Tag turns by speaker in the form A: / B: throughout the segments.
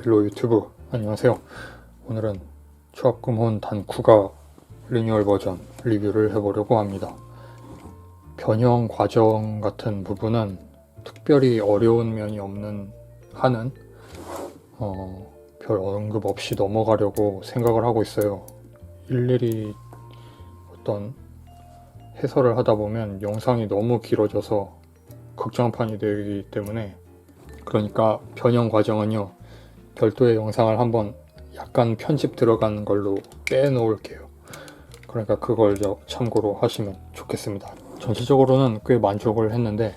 A: 헬로 유튜브 안녕하세요. 오늘은 초합금혼 단쿠가 리뉴얼 버전 리뷰를 해보려고 합니다. 변형 과정 같은 부분은 특별히 어려운 면이 없는 한은 별 언급 없이 넘어가려고 생각을 하고 있어요. 일일이 어떤 해설을 하다 보면 영상이 너무 길어져서 극장판이 되기 때문에, 그러니까 변형 과정은요 별도의 영상을 한번 약간 편집 들어가는 걸로 빼놓을게요. 그러니까 그걸 참고로 하시면 좋겠습니다. 전체적으로는 꽤 만족을 했는데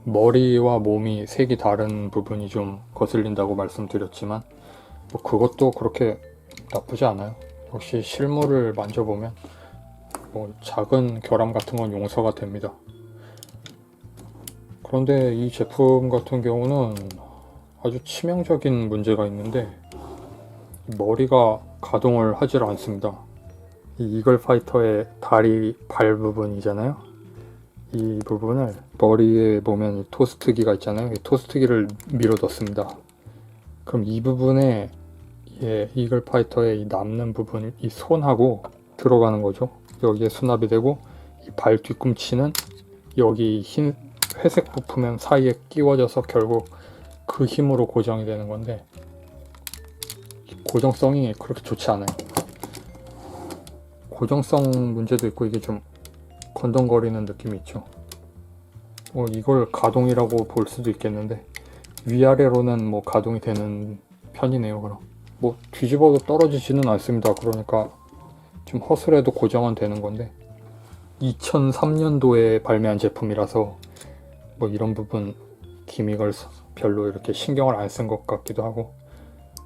A: 머리와 몸이 색이 다른 부분이 좀 거슬린다고 말씀드렸지만 뭐 그것도 그렇게 나쁘지 않아요. 역시 실물을 만져보면 뭐 작은 결함 같은 건 용서가 됩니다. 그런데 이 제품 같은 경우는 아주 치명적인 문제가 있는데 머리가 가동을 하질 않습니다. 이 이글 파이터의 다리 발 부분이잖아요. 이 부분을 머리에 보면 토스트기가 있잖아요. 이 토스트기를 밀어뒀습니다. 그럼 이 부분에 이글 파이터의 이 남는 부분, 이 손하고 들어가는 거죠. 여기에 수납이 되고 이 발 뒤꿈치는 여기 흰 회색 부품 사이에 끼워져서 결국 그 힘으로 고정이 되는 건데 고정성이 그렇게 좋지 않아요. 고정성 문제도 있고 이게 좀 건동거리는 느낌이 있죠. 이걸 가동이라고 볼 수도 있겠는데 위아래로는 뭐 가동이 되는 편이네요. 그럼 뭐 뒤집어도 떨어지지는 않습니다. 그러니까 좀 허술해도 고정은 되는 건데 2003년도에 발매한 제품이라서 뭐 이런 부분 기믹을 별로 이렇게 신경을 안 쓴 것 같기도 하고,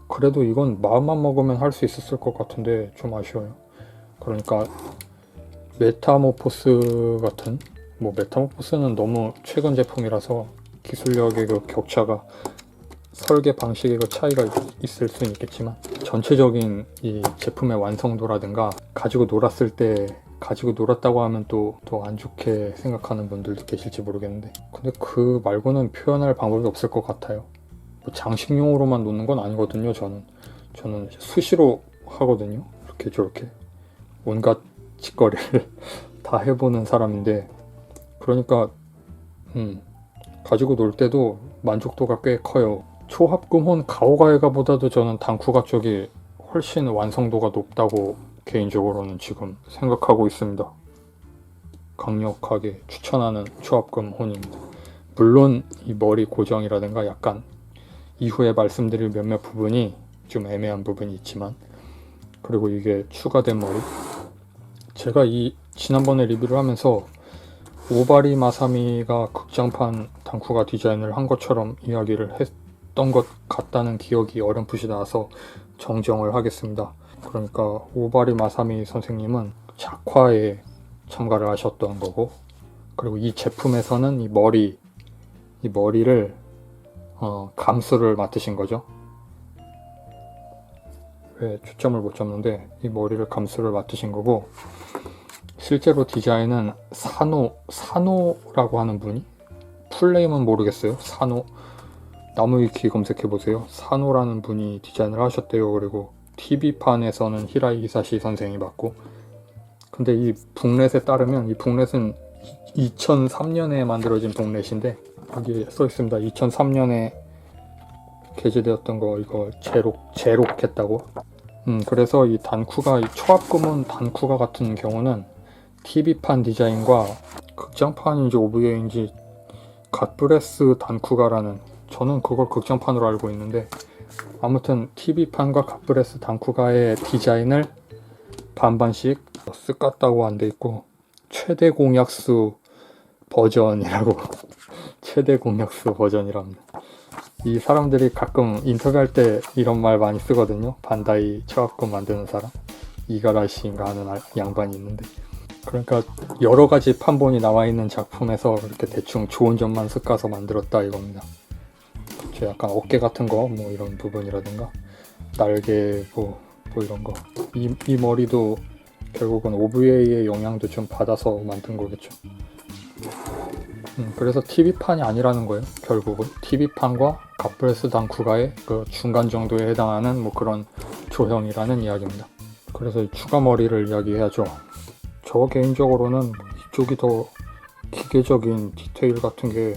A: 그래도 이건 마음만 먹으면 할 수 있었을 것 같은데 좀 아쉬워요. 그러니까 메타모포스 같은, 뭐 메타모포스는 너무 최근 제품이라서 기술력의 그 격차가, 설계 방식의 그 차이가 있을 수는 있겠지만 전체적인 이 제품의 완성도라든가 가지고 놀았다고 하면 또 안 좋게 생각하는 분들도 계실지 모르겠는데, 근데 그 말고는 표현할 방법이 없을 것 같아요. 뭐 장식용으로만 놓는 건 아니거든요. 저는 수시로 하거든요. 이렇게 저렇게 온갖 짓거리를 다 해보는 사람인데, 그러니까 가지고 놀 때도 만족도가 꽤 커요. 초합금혼 가오가이가보다도 저는 단쿠가 쪽이 훨씬 완성도가 높다고 개인적으로는 지금 생각하고 있습니다. 강력하게 추천하는 초합금혼입니다. 물론 이 머리 고정이라든가 약간 이후에 말씀드릴 몇몇 부분이 좀 애매한 부분이 있지만, 그리고 이게 추가된 머리, 제가 이 지난번에 리뷰를 하면서 오바리 마사미가 극장판 단쿠가 디자인을 한 것처럼 이야기를 했던 것 같다는 기억이 어렴풋이 나서 정정을 하겠습니다. 그러니까 오바리 마사미 선생님은 작화에 참가를 하셨던 거고, 그리고 이 제품에서는 이 머리를 감수를 맡으신 거죠. 왜 초점을 못 잡는데 이 머리를 감수를 맡으신 거고, 실제로 디자인은 사노라고 하는 분이, 풀네임은 모르겠어요. 사노, 나무위키 검색해보세요. 사노라는 분이 디자인을 하셨대요. 그리고 TV판에서는 히라이 이사시 선생이 맡고, 근데 이 북넷에 따르면 이 북넷은 2003년에 만들어진 북넷인데 여기 써있습니다. 2003년에 게재되었던 거 이거 제록했다고. 그래서 이 단쿠가, 이 초합금혼 단쿠가 같은 경우는 TV판 디자인과 극장판인지 OVA인지 갓브레스 단쿠가라는, 저는 그걸 극장판으로 알고 있는데 아무튼 TV판과 갓브레스 단쿠가의 디자인을 반반씩 쓱갔다고 안 돼 있고 최대 공약수 버전이라고 최대 공약수 버전이랍니다. 이 사람들이 가끔 인터뷰할 때 이런 말 많이 쓰거든요. 반다이 초합금 만드는 사람, 이가라시인가 하는 양반이 있는데, 그러니까 여러 가지 판본이 나와 있는 작품에서 이렇게 대충 좋은 점만 쓱가서 만들었다 이겁니다. 저 약간 어깨 같은 거 뭐 이런 부분이라든가 날개 뭐 이런 거, 이 머리도 결국은 OVA의 영향도 좀 받아서 만든 거겠죠. 그래서 TV판이 아니라는 거예요. 결국은 TV판과 갑브레스 당쿠가의 그 중간 정도에 해당하는 뭐 그런 조형이라는 이야기입니다. 그래서 이 추가 머리를 이야기해야죠. 저 개인적으로는 이쪽이 더 기계적인 디테일 같은 게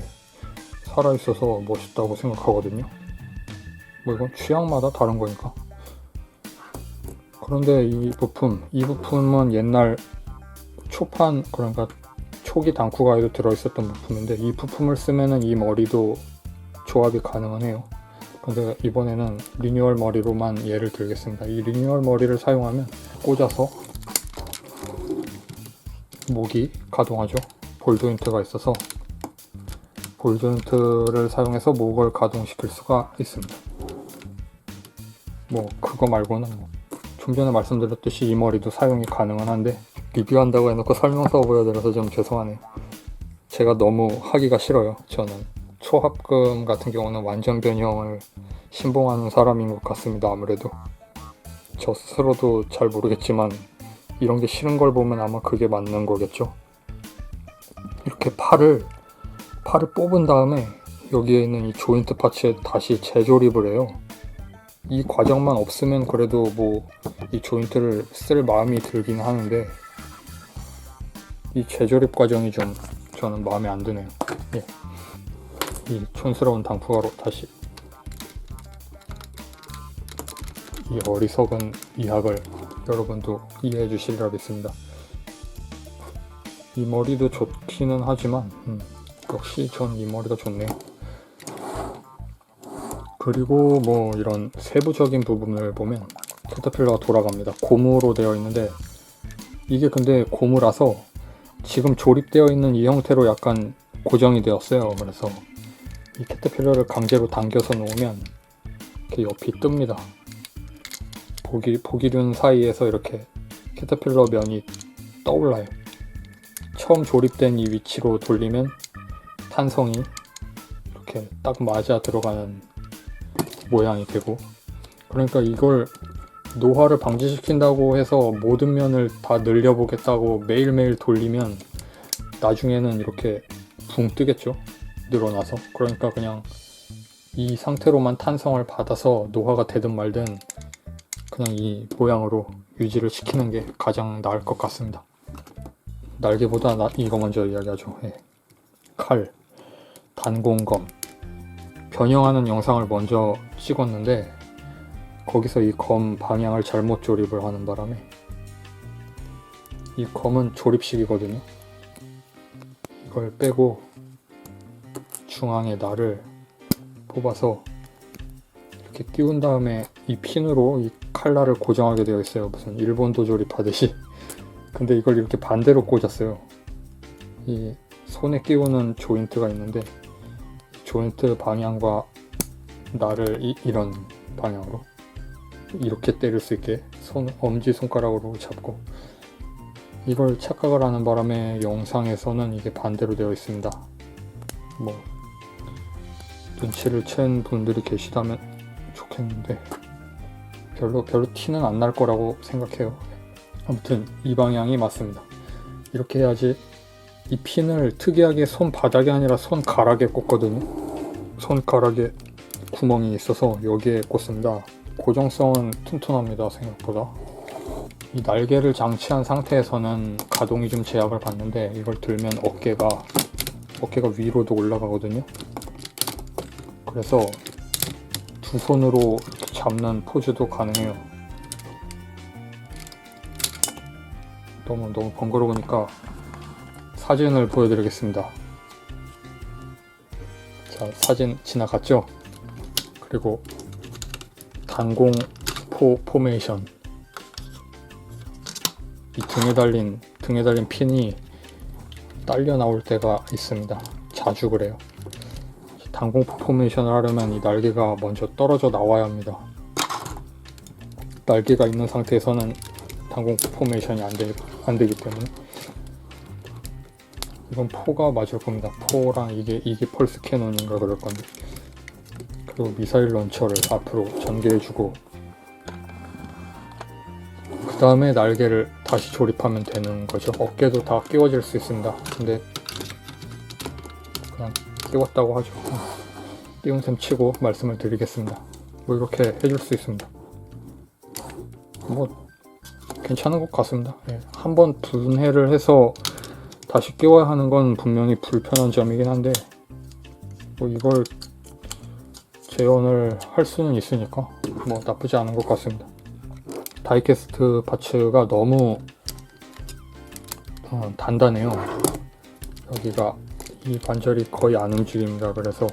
A: 살아있어서 멋있다고 생각하거든요. 뭐 이건 취향마다 다른 거니까. 그런데 이 부품은 옛날 초판, 그러니까 초기 당쿠가에도 들어있었던 부품인데 이 부품을 쓰면은 이 머리도 조합이 가능은 해요. 근데 이번에는 리뉴얼 머리로만 예를 들겠습니다. 이 리뉴얼 머리를 사용하면 꽂아서 목이 가동하죠. 볼 조인트가 있어서 볼 조인트를 사용해서 목을 가동시킬 수가 있습니다. 뭐 그거 말고는 좀 전에 말씀드렸듯이 이 머리도 사용이 가능은 한데 리뷰한다고 해놓고 설명서 보여드려서 좀 죄송하네요. 제가 너무 하기가 싫어요. 저는 초합금 같은 경우는 완전 변형을 신봉하는 사람인 것 같습니다. 아무래도 저 스스로도 잘 모르겠지만 이런 게 싫은 걸 보면 아마 그게 맞는 거겠죠. 이렇게 팔을 뽑은 다음에 여기에 있는 이 조인트 파츠에 다시 재조립을 해요. 이 과정만 없으면 그래도 뭐 이 조인트를 쓸 마음이 들긴 하는데 이 재조립 과정이 좀 저는 마음에 안 드네요. 예. 이 촌스러운 당쿠가로 다시 이 어리석은 이학을 여러분도 이해해 주시리라 믿습니다. 이 머리도 좋기는 하지만 역시 전 이 머리가 좋네요. 그리고 뭐 이런 세부적인 부분을 보면 캐터필러가 돌아갑니다. 고무로 되어 있는데 이게 근데 고무라서 지금 조립되어 있는 이 형태로 약간 고정이 되었어요. 그래서 이 캐터필러를 강제로 당겨서 놓으면 이렇게 옆이 뜹니다. 보기륜 사이에서 이렇게 캐터필러 면이 떠올라요. 처음 조립된 이 위치로 돌리면 탄성이 이렇게 딱 맞아 들어가는 모양이 되고, 그러니까 이걸 노화를 방지시킨다고 해서 모든 면을 다 늘려보겠다고 매일매일 돌리면 나중에는 이렇게 붕 뜨겠죠. 늘어나서. 그러니까 그냥 이 상태로만 탄성을 받아서 노화가 되든 말든 그냥 이 모양으로 유지를 시키는 게 가장 나을 것 같습니다. 날개보다 이거 먼저 이야기하죠. 예. 칼, 단공검, 변형하는 영상을 먼저 찍었는데 거기서 이 검 방향을 잘못 조립을 하는 바람에 이 검은 조립식이거든요. 이걸 빼고 중앙에 날을 뽑아서 이렇게 끼운 다음에 이 핀으로 이 칼날을 고정하게 되어 있어요. 무슨 일본도 조립하듯이. 근데 이걸 이렇게 반대로 꽂았어요. 이 손에 끼우는 조인트가 있는데 조인트 방향과 날을 이런 방향으로 이렇게 때릴 수 있게 엄지손가락으로 잡고, 이걸 착각을 하는 바람에 영상에서는 이게 반대로 되어 있습니다. 뭐 눈치를 챈 분들이 계시다면 좋겠는데 별로 티는 안 날 거라고 생각해요. 아무튼 이 방향이 맞습니다. 이렇게 해야지. 이 핀을 특이하게 손바닥이 아니라 손가락에 꽂거든요. 손가락에 구멍이 있어서 여기에 꽂습니다. 고정성은 튼튼합니다. 생각보다. 이 날개를 장치한 상태에서는 가동이 좀 제약을 받는데 이걸 들면 어깨가 위로도 올라가거든요. 그래서 두 손으로 잡는 포즈도 가능해요. 너무 번거로우니까 사진을 보여드리겠습니다. 자, 사진 지나갔죠? 그리고 단공 포메이션. 이 등에 달린 핀이 딸려 나올 때가 있습니다. 자주 그래요. 단공 포메이션을 하려면 이 날개가 먼저 떨어져 나와야 합니다. 날개가 있는 상태에서는 단공 포메이션이 안 되기 때문에. 이건 포가 맞을 겁니다. 포랑 이게 펄스 캐논인가 그럴 건데. 그리고 미사일 런처를 앞으로 전개해주고 그 다음에 날개를 다시 조립하면 되는 거죠. 어깨도 다 끼워질 수 있습니다. 근데 그냥 끼웠다고 하죠. 끼운 셈 치고 말씀을 드리겠습니다. 뭐 이렇게 해줄 수 있습니다. 뭐 괜찮은 것 같습니다. 예. 한번 분해를 해서 다시 끼워야 하는 건 분명히 불편한 점이긴 한데 뭐 이걸 재현을 할 수는 있으니까 뭐 나쁘지 않은 것 같습니다. 다이캐스트 파츠가 너무 단단해요. 여기가 이 관절이 거의 안 움직입니다. 그래서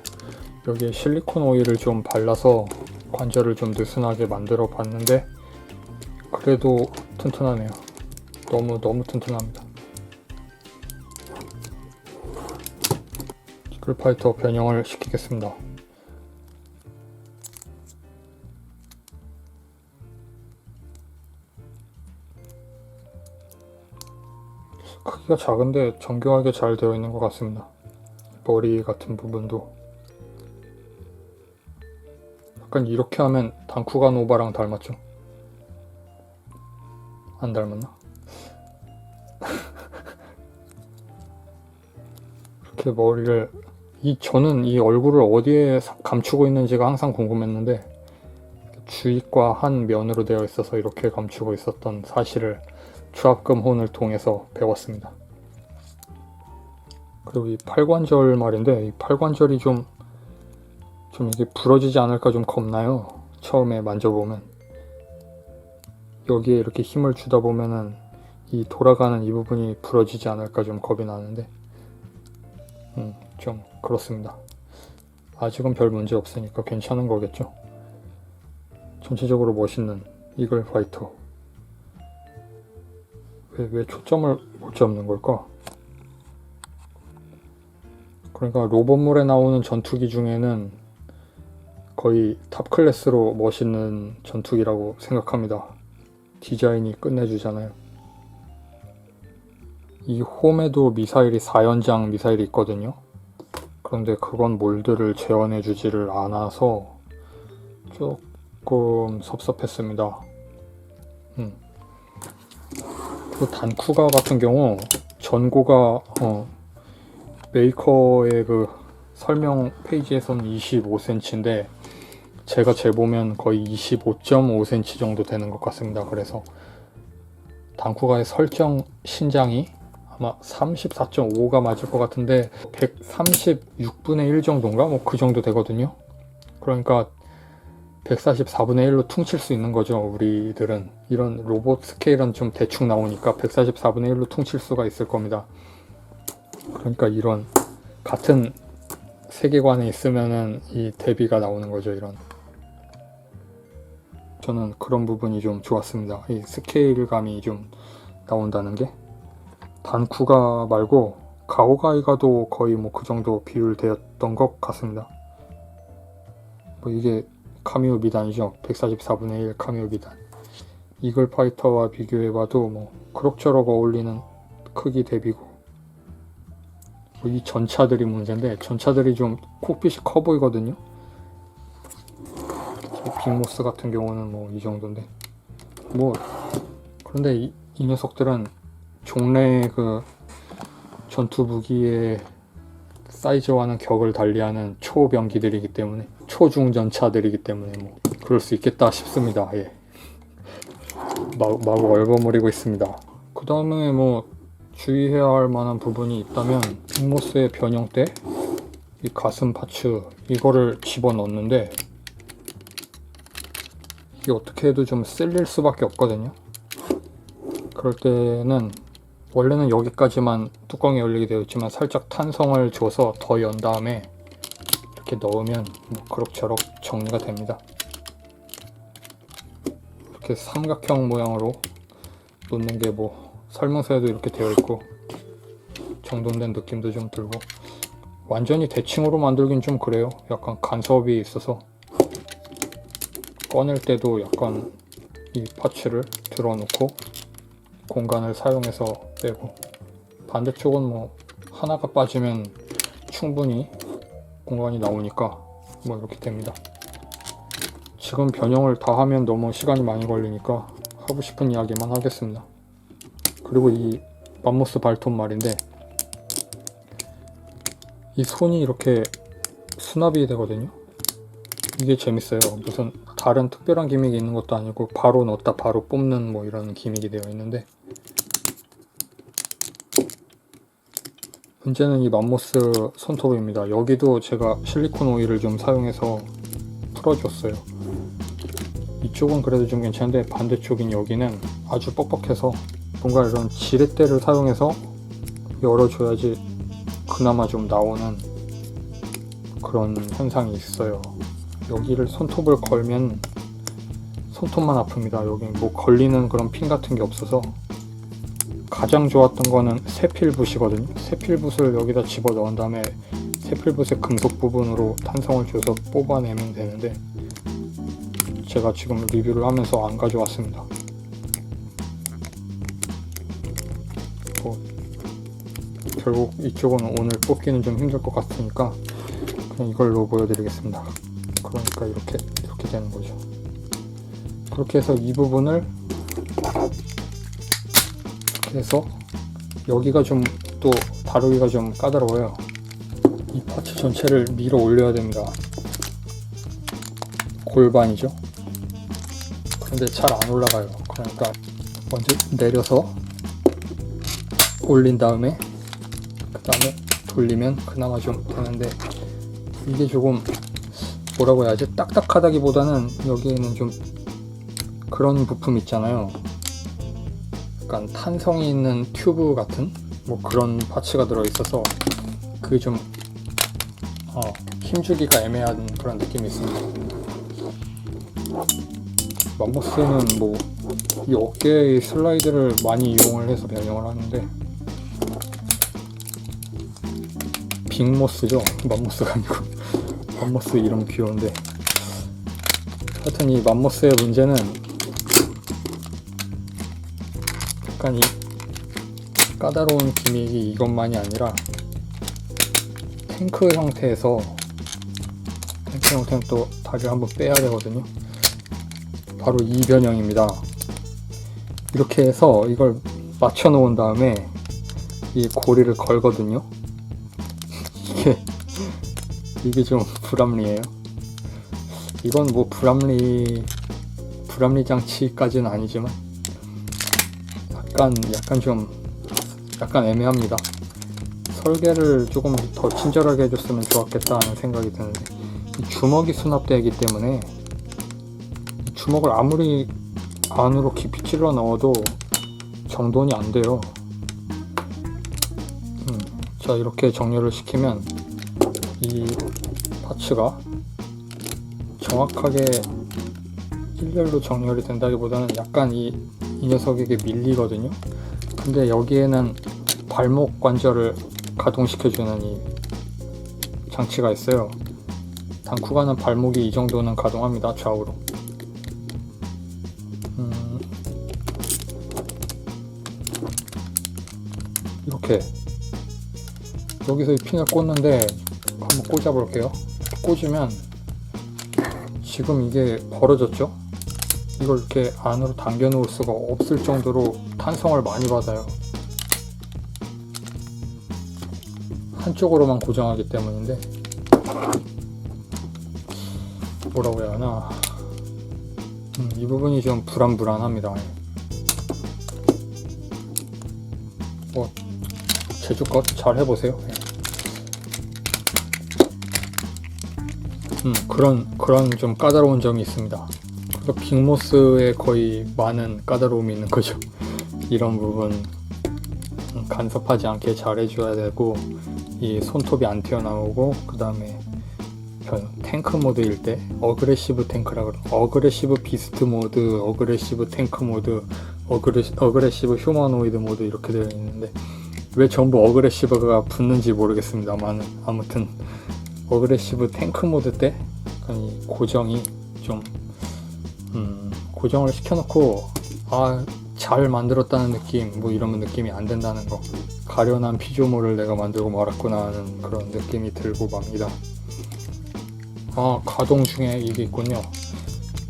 A: 여기에 실리콘 오일을 좀 발라서 관절을 좀 느슨하게 만들어 봤는데 그래도 튼튼하네요. 너무 튼튼합니다. 스쿨파이터 변형을 시키겠습니다. 크기가 작은데 정교하게 잘 되어 있는 것 같습니다. 머리 같은 부분도 약간 이렇게 하면 단쿠가 노바랑 닮았죠? 안 닮았나? 이렇게 머리를 저는 이 얼굴을 어디에 감추고 있는지가 항상 궁금했는데 주입과 한 면으로 되어 있어서 이렇게 감추고 있었던 사실을 추합금혼을 통해서 배웠습니다. 그리고 이 팔관절 말인데 이 팔관절이 좀 이게 부러지지 않을까 좀 겁나요. 처음에 만져보면 여기에 이렇게 힘을 주다 보면은 이 돌아가는 이 부분이 부러지지 않을까 좀 겁이 나는데 좀 그렇습니다. 아직은 별 문제 없으니까 괜찮은 거겠죠. 전체적으로 멋있는 이글 파이터. 왜 초점을 못 잡는 걸까? 그러니까 로봇물에 나오는 전투기 중에는 거의 탑 클래스로 멋있는 전투기라고 생각합니다. 디자인이 끝내주잖아요. 이 홈에도 미사일이 4연장 미사일이 있거든요. 그런데 그건 몰드를 재현해주지를 않아서 조금 섭섭했습니다. 그 단쿠가 같은 경우 전고가 메이커의 그 설명 페이지에서는 25cm인데 제가 재보면 거의 25.5cm 정도 되는 것 같습니다. 그래서 단쿠가의 설정 신장이 아마 34.5가 맞을 것 같은데 136분의 1 정도인가? 뭐 그 정도 되거든요. 그러니까 144분의 1로 퉁칠 수 있는 거죠. 우리들은 이런 로봇 스케일은 좀 대충 나오니까 144분의 1로 퉁칠 수가 있을 겁니다. 그러니까 이런 같은 세계관에 있으면은 이 대비가 나오는 거죠. 이런 저는 그런 부분이 좀 좋았습니다. 이 스케일감이 좀 나온다는 게 단쿠가 말고 가오가이가도 거의 뭐 그 정도 비율되었던 것 같습니다. 뭐 이게 카미오 미단이죠. 144분의 1 카미오 미단. 이글 파이터와 비교해봐도 뭐 그럭저럭 어울리는 크기 대비고 뭐 이 전차들이 문제인데 전차들이 좀 콕핏이 커 보이거든요. 빅모스 같은 경우는 뭐 이 정도인데 뭐 그런데 이 녀석들은 종래의 그 전투 무기의 사이즈와는 격을 달리하는 초병기들이기 때문에 초중전차들이기 때문에 뭐 그럴 수 있겠다 싶습니다. 예. 마구 얼버무리고 있습니다. 그 다음에 뭐 주의해야 할 만한 부분이 있다면 빅모스의 변형 때 이 가슴 파츠 이거를 집어넣는데 이게 어떻게 해도 좀 쓸릴 수밖에 없거든요. 그럴 때는 원래는 여기까지만 뚜껑이 열리게 되어 있지만 살짝 탄성을 줘서 더 연 다음에 이렇게 넣으면 뭐 그럭저럭 정리가 됩니다. 이렇게 삼각형 모양으로 놓는 게 뭐 설명서에도 이렇게 되어 있고 정돈된 느낌도 좀 들고 완전히 대칭으로 만들긴 좀 그래요. 약간 간섭이 있어서 꺼낼 때도 약간 이 파츠를 들어놓고 공간을 사용해서 빼고 반대쪽은 뭐 하나가 빠지면 충분히 공간이 나오니까 뭐 이렇게 됩니다. 지금 변형을 다 하면 너무 시간이 많이 걸리니까 하고 싶은 이야기만 하겠습니다. 그리고 이 맘모스 발톱 말인데 이 손이 이렇게 수납이 되거든요. 이게 재밌어요. 무슨 다른 특별한 기믹이 있는 것도 아니고 바로 넣었다 바로 뽑는 뭐 이런 기믹이 되어 있는데, 문제는 이 맘모스 손톱입니다. 여기도 제가 실리콘 오일을 좀 사용해서 풀어줬어요. 이쪽은 그래도 좀 괜찮은데 반대쪽인 여기는 아주 뻑뻑해서 뭔가 이런 지렛대를 사용해서 열어줘야지 그나마 좀 나오는 그런 현상이 있어요. 여기를 손톱을 걸면 손톱만 아픕니다. 여기 뭐 걸리는 그런 핀 같은 게 없어서. 가장 좋았던 거는 세필붓이거든요. 세필붓을 여기다 집어 넣은 다음에 세필붓의 금속 부분으로 탄성을 줘서 뽑아내면 되는데, 제가 지금 리뷰를 하면서 안 가져왔습니다. 결국 이쪽은 오늘 뽑기는 좀 힘들 것 같으니까 그냥 이걸로 보여드리겠습니다. 그러니까 이렇게 되는 거죠. 그렇게 해서 이 부분을 이렇게 해서, 여기가 좀 또 다루기가 좀 까다로워요. 이 파츠 전체를 밀어 올려야 됩니다. 골반이죠. 근데 잘 안 올라가요. 그러니까 먼저 내려서 올린 다음에 그 다음에 돌리면 그나마 좀 되는데, 이게 조금 뭐라고 해야지, 딱딱하다기보다는 여기에는 좀 그런 부품 있잖아요. 약간 탄성이 있는 튜브 같은 뭐 그런 파츠가 들어있어서 그게 좀 힘주기가 애매한 그런 느낌이 있습니다. 맘모스는 뭐 이 어깨의 슬라이드를 많이 이용을 해서 변형을 하는데, 빅모스죠? 맘모스가 아니고 맘모스 이름 귀여운데, 하여튼 이 맘모스의 문제는 약간 이 까다로운 기믹이 이것만이 아니라 탱크 형태에서, 탱크 형태는 또 다리를 한번 빼야 되거든요. 바로 이 변형입니다. 이렇게 해서 이걸 맞춰 놓은 다음에 이 고리를 걸거든요. 이게 좀 불합리해요. 이건 뭐 불합리 장치까지는 아니지만 약간 애매합니다. 설계를 조금 더 친절하게 해줬으면 좋았겠다 하는 생각이 드는데, 이 주먹이 수납되기 때문에 이 주먹을 아무리 안으로 깊이 찔러 넣어도 정돈이 안 돼요. 자, 이렇게 정렬을 시키면 이 파츠가 정확하게 일렬로 정렬이 된다기보다는 약간 이 녀석에게 밀리거든요. 근데 여기에는 발목 관절을 가동시켜주는 이 장치가 있어요. 단쿠가는 발목이 이 정도는 가동합니다. 좌우로. 이렇게 여기서 이 핀을 꽂는데 한번 꽂아 볼게요. 꽂으면 지금 이게 벌어졌죠? 이걸 이렇게 안으로 당겨 놓을 수가 없을 정도로 탄성을 많이 받아요. 한쪽으로만 고정하기 때문인데, 뭐라고 해야 하나, 이 부분이 좀 불안합니다. 뭐 제주껏 잘 해보세요. 그런 좀 까다로운 점이 있습니다. 그래서 빅모스에 거의 많은 까다로움이 있는 거죠. 이런 부분 간섭하지 않게 잘 해줘야 되고, 이 손톱이 안 튀어나오고, 그 다음에 탱크 모드일 때 어그레시브 탱크라 그러고, 어그레시브 비스트 모드, 어그레시브 탱크 모드, 어그레시브 휴머노이드 모드 이렇게 되어 있는데, 왜 전부 어그레시브가 붙는지 모르겠습니다만, 아무튼 어그레시브 탱크 모드 때 이 고정이 좀 고정을 시켜놓고 잘 만들었다는 느낌, 뭐 이러면 느낌이 안 된다는 거, 가련한 피조물을 내가 만들고 말았구나 하는 그런 느낌이 들고 맙니다. 가동 중에 이게 있군요.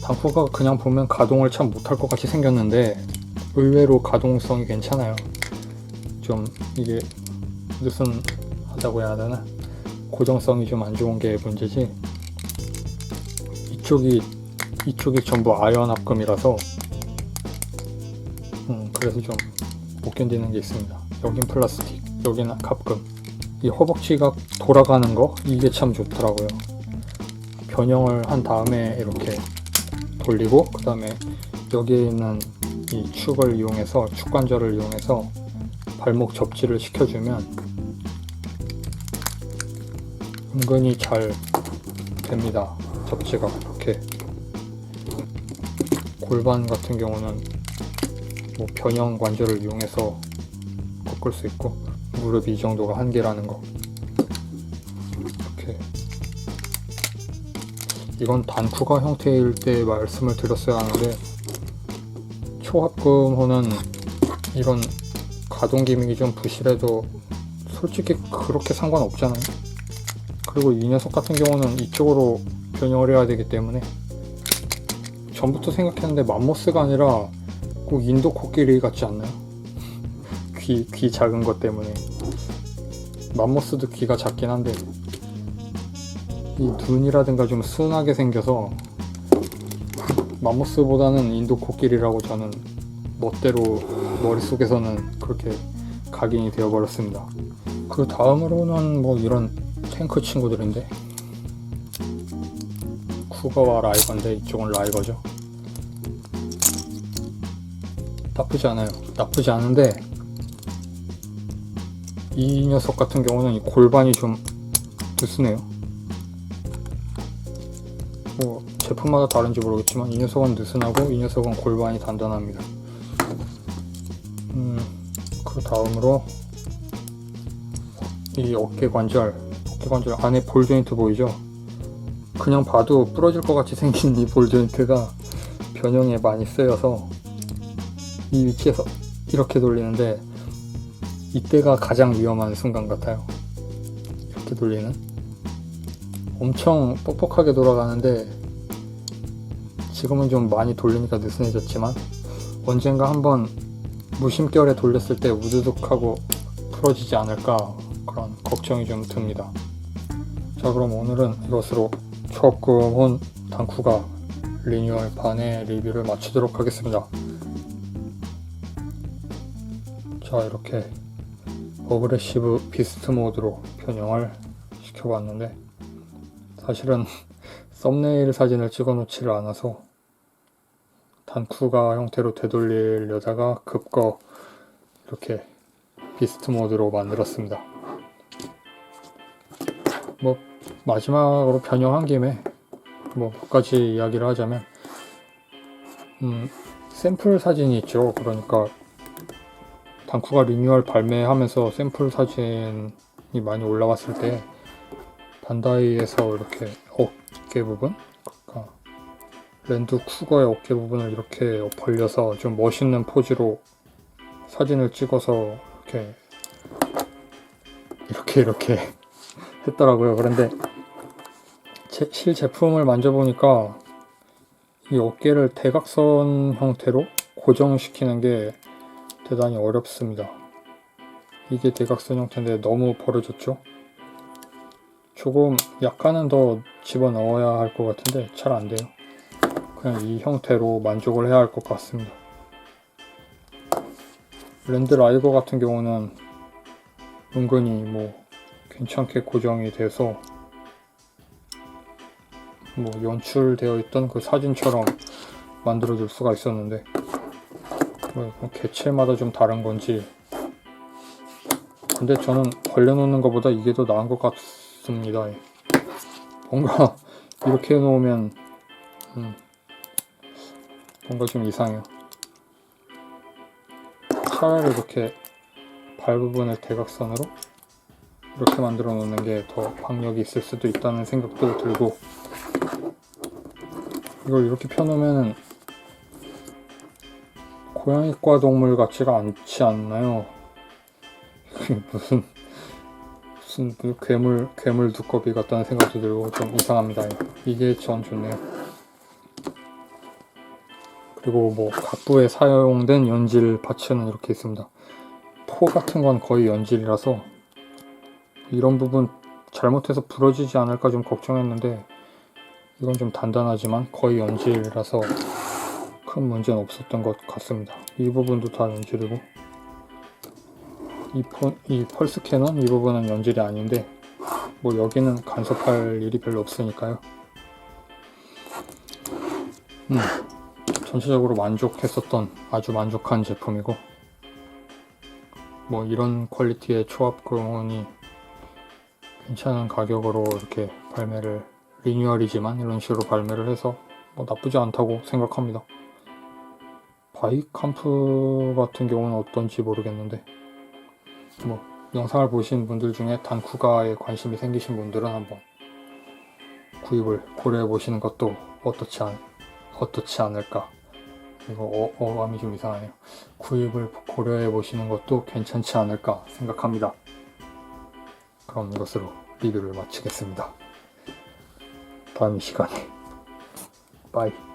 A: 단쿠가 그냥 보면 가동을 참 못할 것 같이 생겼는데 의외로 가동성이 괜찮아요. 좀 이게 느슨하다고 해야 하나? 고정성이 좀 안 좋은 게 문제지, 이쪽이 전부 아연 합금이라서 그래서 좀 못 견디는 게 있습니다. 여긴 플라스틱, 여기는 합금. 이 허벅지가 돌아가는 거, 이게 참 좋더라고요. 변형을 한 다음에 이렇게 돌리고, 그 다음에 여기에 있는 이 축을 이용해서, 축관절을 이용해서 발목 접지를 시켜주면 은근히 잘 됩니다. 접지가. 이렇게 골반 같은 경우는 뭐 변형 관절을 이용해서 꺾을 수 있고, 무릎 이 정도가 한계라는 거. 이렇게. 이건 단쿠가 형태일 때 말씀을 드렸어야 하는데, 초합금호는 이런 가동 기믹이 좀 부실해도 솔직히 그렇게 상관없잖아요. 그리고 이 녀석 같은 경우는 이쪽으로 변형을 해야 되기 때문에, 전부터 생각했는데 맘모스가 아니라 꼭 인도 코끼리 같지 않나요? 귀 작은 것 때문에. 맘모스도 귀가 작긴 한데 이 눈이라든가 좀 순하게 생겨서 맘모스보다는 인도 코끼리라고 저는 멋대로 머릿속에서는 그렇게 각인이 되어버렸습니다. 그 다음으로는 뭐 이런 탱크 친구들인데, 쿠거와 라이거인데 이쪽은 라이거죠. 나쁘지 않아요. 나쁘지 않은데 이 녀석 같은 경우는 이 골반이 좀 느슨해요. 뭐 제품마다 다른지 모르겠지만 이 녀석은 느슨하고 이 녀석은 골반이 단단합니다. 그 다음으로 이 어깨 관절 안에 볼 조인트 보이죠? 그냥 봐도 부러질 것 같이 생긴 이 볼 조인트가 변형에 많이 쓰여서 이 위치에서 이렇게 돌리는데, 이때가 가장 위험한 순간 같아요. 이렇게 돌리는. 엄청 뻑뻑하게 돌아가는데 지금은 좀 많이 돌리니까 느슨해졌지만, 언젠가 한번 무심결에 돌렸을 때 우두둑하고 풀어지지 않을까, 그런 걱정이 좀 듭니다. 자, 그럼 오늘은 이것으로 초합금혼 단쿠가 리뉴얼 반의 리뷰를 마치도록 하겠습니다. 자, 이렇게 어그레시브 비스트 모드로 변형을 시켜봤는데, 사실은 썸네일 사진을 찍어 놓지를 않아서 단쿠가 형태로 되돌리려다가 급거 이렇게 비스트 모드로 만들었습니다. 뭐 마지막으로 변형한 김에 뭐 몇 가지 이야기를 하자면, 샘플 사진이 있죠. 그러니까 단쿠가 리뉴얼 발매하면서 샘플 사진이 많이 올라왔을 때 반다이에서 이렇게 어깨 부분, 그러니까 랜드 쿠거의 어깨 부분을 이렇게 벌려서 좀 멋있는 포즈로 사진을 찍어서 이렇게 했더라고요. 그런데 실제품을 만져보니까 이 어깨를 대각선 형태로 고정시키는 게 대단히 어렵습니다. 이게 대각선 형태인데 너무 벌어졌죠? 조금 약간은 더 집어넣어야 할 것 같은데 잘 안 돼요. 그냥 이 형태로 만족을 해야 할 것 같습니다. 랜드 라이거 같은 경우는 은근히 뭐 괜찮게 고정이 돼서 뭐 연출되어 있던 그 사진처럼 만들어줄 수가 있었는데, 뭐 개체마다 좀 다른 건지, 근데 저는 벌려놓는 것보다 이게 더 나은 것 같습니다. 뭔가 이렇게 해놓으면 뭔가 좀 이상해요. 차라리 이렇게 발 부분을 대각선으로 이렇게 만들어 놓는 게 더 박력이 있을 수도 있다는 생각도 들고, 이걸 이렇게 펴놓으면 고양이과 동물 같지가 않지 않나요? 무슨 괴물 두꺼비 같다는 생각도 들고 좀 이상합니다. 이게 전 좋네요. 그리고 뭐 각부에 사용된 연질 파츠는 이렇게 있습니다. 포 같은 건 거의 연질이라서 이런 부분 잘못해서 부러지지 않을까 좀 걱정했는데 이건 좀 단단하지만 거의 연질이라서 큰 문제는 없었던 것 같습니다. 이 부분도 다 연질이고 이 펄스 캐논 이 부분은 연질이 아닌데 뭐 여기는 간섭할 일이 별로 없으니까요. 전체적으로 만족했었던 아주 만족한 제품이고 뭐 이런 퀄리티의 초합금이 괜찮은 가격으로 이렇게 발매를 리뉴얼이지만 이런 식으로 발매를 해서 뭐 나쁘지 않다고 생각합니다. 바이캄프 같은 경우는 어떤지 모르겠는데 뭐 영상을 보신 분들 중에 단쿠가에 관심이 생기신 분들은 한번 구입을 고려해 보시는 것도 어떻지 않을까. 이거 어감이 좀 이상하네요. 구입을 고려해 보시는 것도 괜찮지 않을까 생각합니다. 그럼 이것으로 리뷰를 마치겠습니다. 다음 시간에 빠이.